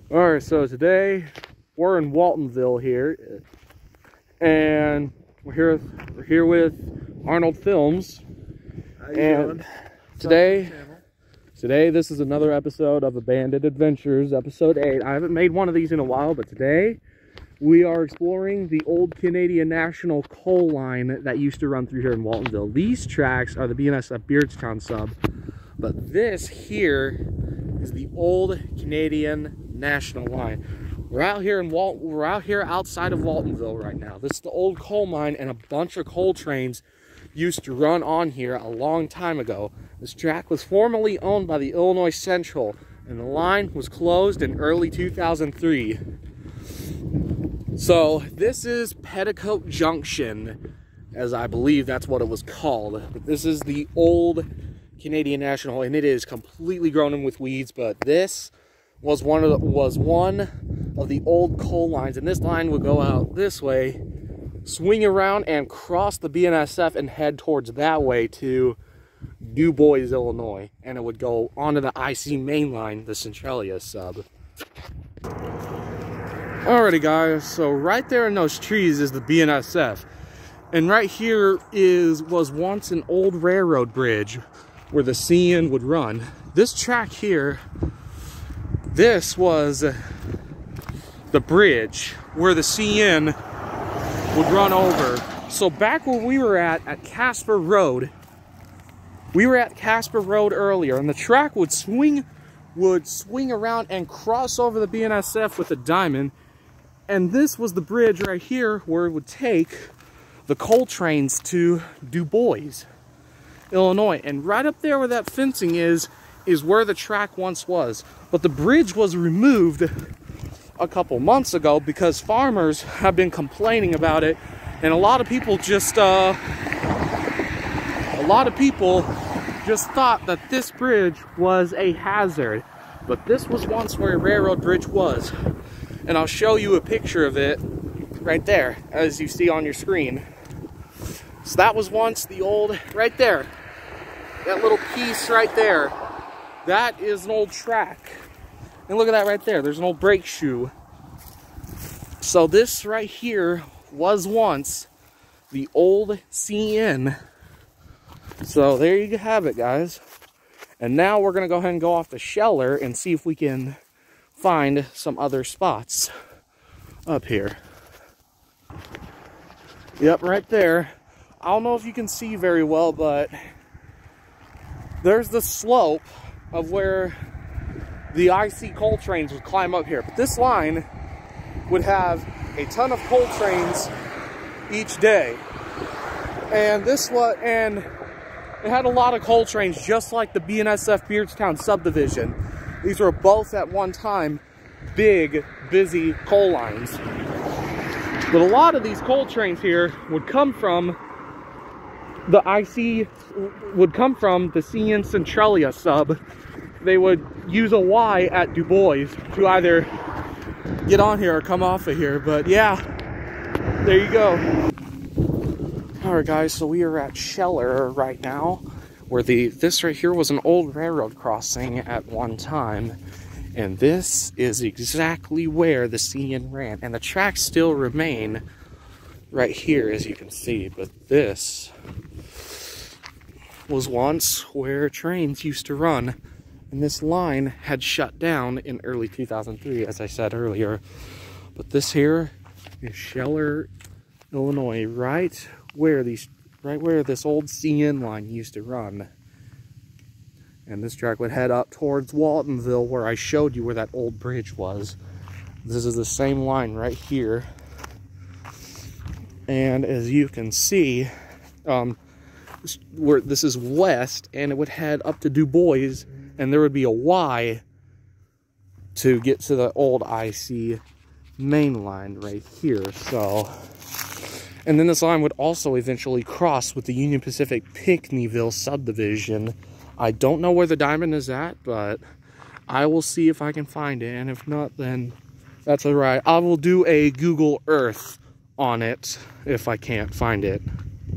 Alright, so today we're in Waltonville here, and we're here with Arnold Films. How you doing? Today this is another episode of Abandoned Adventures, episode 8. I haven't made one of these in a while, but today we are exploring the old Canadian National coal line that used to run through here in Waltonville. These tracks are the BNSF Beardstown sub, but this here is the old Canadian National line. We're out here outside of Waltonville right now. This is the old coal mine, and a bunch of coal trains used to run on here a long time ago. This track was formerly owned by the Illinois Central, and the line was closed in early 2003. So this is Petticoat Junction, as I believe that's what it was called. But this is the old Canadian National, and it is completely grown in with weeds, but this was one of the old coal lines, and this line would go out this way, swing around and cross the BNSF and head towards that way to Du Bois, Illinois, and it would go onto the IC main line, the Centralia sub. Alrighty guys, so right there in those trees is the BNSF, and right here was once an old railroad bridge where the CN would run. This track here, this was the bridge where the CN would run over. So back where we were at Casper Road, we were at Casper Road earlier, and the track would swing around and cross over the BNSF with a diamond. And this was the bridge right here where it would take the coal trains to Du Bois, Illinois. And right up there where that fencing is where the track once was. But the bridge was removed a couple months ago because farmers have been complaining about it, and a lot of people just thought that this bridge was a hazard. But this was once where a railroad bridge was. And I'll show you a picture of it right there, as you see on your screen. So that was once the old, right there, that little piece right there, that is an old track. And look at that right there, there's an old brake shoe. So this right here was once the old CN. So there you have it, guys. And now we're gonna go ahead and go off to Scheller and see if we can find some other spots up here. Yep, right there. I don't know if you can see very well, but there's the slope of where the IC coal trains would climb up here. But this line would have a ton of coal trains each day. And it had a lot of coal trains, just like the BNSF Beardstown subdivision. These were both at one time big, busy coal lines. But a lot of these coal trains here would come from the CN Centralia sub. They would use a Y at Du Bois to either get on here or come off of here. But yeah, there you go. Alright guys, so we are at Scheller right now, where this right here was an old railroad crossing at one time, and this is exactly where the CN ran, and the tracks still remain right here, as you can see. But this was once where trains used to run, and this line had shut down in early 2003, as I said earlier. But this here is Scheller, Illinois, right where this old CN line used to run. And this track would head up towards Waltonville, where I showed you where that old bridge was. This is the same line right here. And as you can see, this is west, and it would head up to Du Bois, and there would be a Y to get to the old IC main line right here. So, and then this line would also eventually cross with the Union Pacific Pinckneyville subdivision. I don't know where the diamond is at, but I will see if I can find it. And if not, then that's all right. I will do a Google Earth on it if I can't find it.